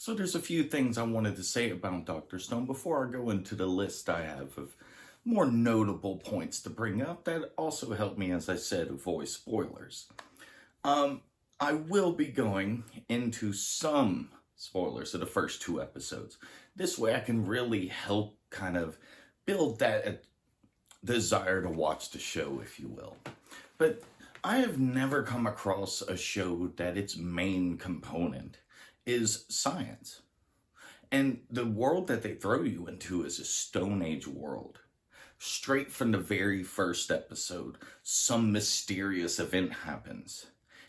So there's a few things I wanted to say about Dr. Stone before I go into the list I have of more notable points to bring up that also help me, as I said, avoid spoilers. Um, I will be going into some spoilers of the first two episodes. This way I can really help kind of build that desire to watch the show, if you will. But I have never come across a show that its main component is science. And the world that they throw you into is a Stone Age world. Straight from the very first episode, some mysterious event happens.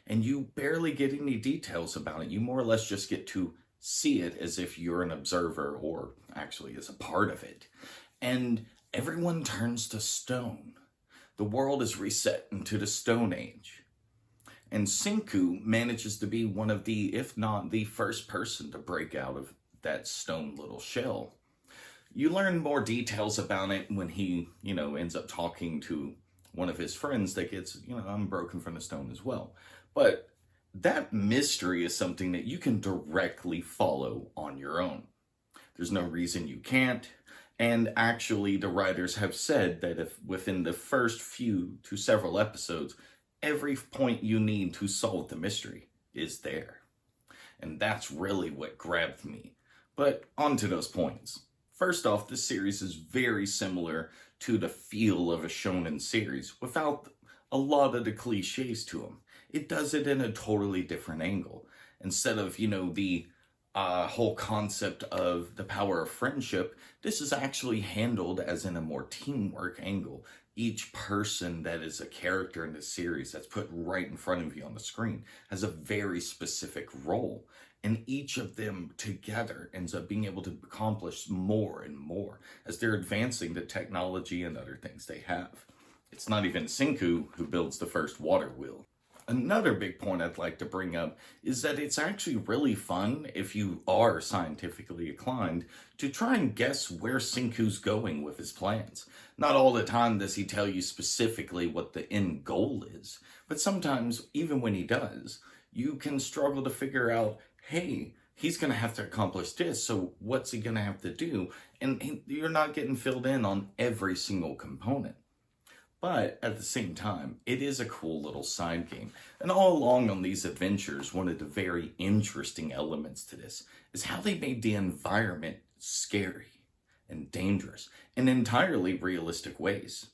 And you barely get any details about it. You more or less just get to see it as if you're an observer or actually as a part of it. And everyone turns to stone. The world is reset into the Stone Age. And Senku manages to be one of the, if not the first person to break out of that stone little shell. You learn more details about it when he, ends up talking to one of his friends that gets, unbroken from the stone as well. But that mystery is something that you can directly follow on your own. There's no reason you can't. And actually, the writers have said that if within the first few to several episodes, every point you need to solve the mystery is there. And that's really what grabbed me. But on to those points. First off, this series is very similar to the feel of a shonen series without a lot of the cliches to them. It does it in a totally different angle. Instead of, the whole concept of the power of friendship, this is actually handled as in a more teamwork angle. Each person that is a character in the series that's put right in front of you on the screen has a very specific role. And each of them together ends up being able to accomplish more and more as they're advancing the technology and other things they have. It's not even Senku who builds the first water wheel. Another big point I'd like to bring up is that it's actually really fun, if you are scientifically inclined, to try and guess where Senku's going with his plans. Not all the time does he tell you specifically what the end goal is, but sometimes, even when he does, you can struggle to figure out, hey, he's going to have to accomplish this, so what's he going to have to do? And you're not getting filled in on every single component. But at the same time, it is a cool little side game. And all along on these adventures, one of the very interesting elements to this is how they made the environment scary and dangerous in entirely realistic ways.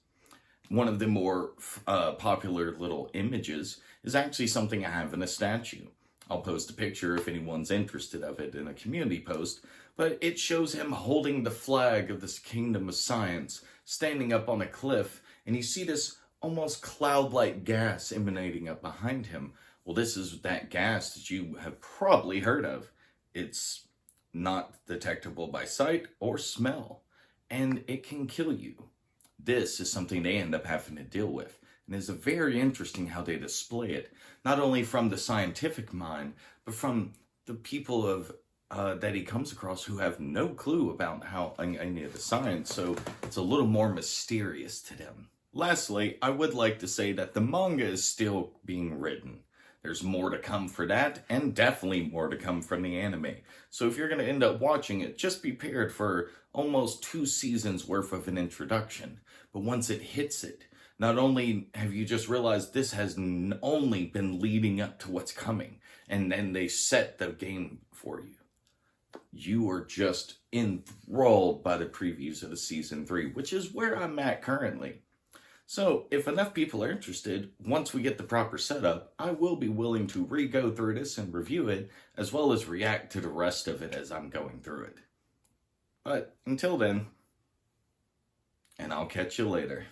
One of the more popular little images is actually something I have in a statue. I'll post a picture if anyone's interested of it in a community post, but it shows him holding the flag of this kingdom of science, standing up on a cliff, and you see this almost cloud-like gas emanating up behind him. Well, this is that gas that you have probably heard of. It's not detectable by sight or smell, and it can kill you. This is something they end up having to deal with. And it's very interesting how they display it, not only from the scientific mind, but from the people of that he comes across who have no clue about how any of the science, so it's a little more mysterious to them. Lastly, I would like to say that the manga is still being written. There's more to come for that, and definitely more to come from the anime. So if you're going to end up watching it, just be prepared for almost 2 seasons worth of an introduction. But once it hits it, not only have you just realized this has only been leading up to what's coming, and then they set the game for you. You are just enthralled by the previews of the season 3, which is where I'm at currently. So, if enough people are interested, once we get the proper setup, I will be willing to re-go through this and review it, as well as react to the rest of it as I'm going through it. But, until then, and I'll catch you later.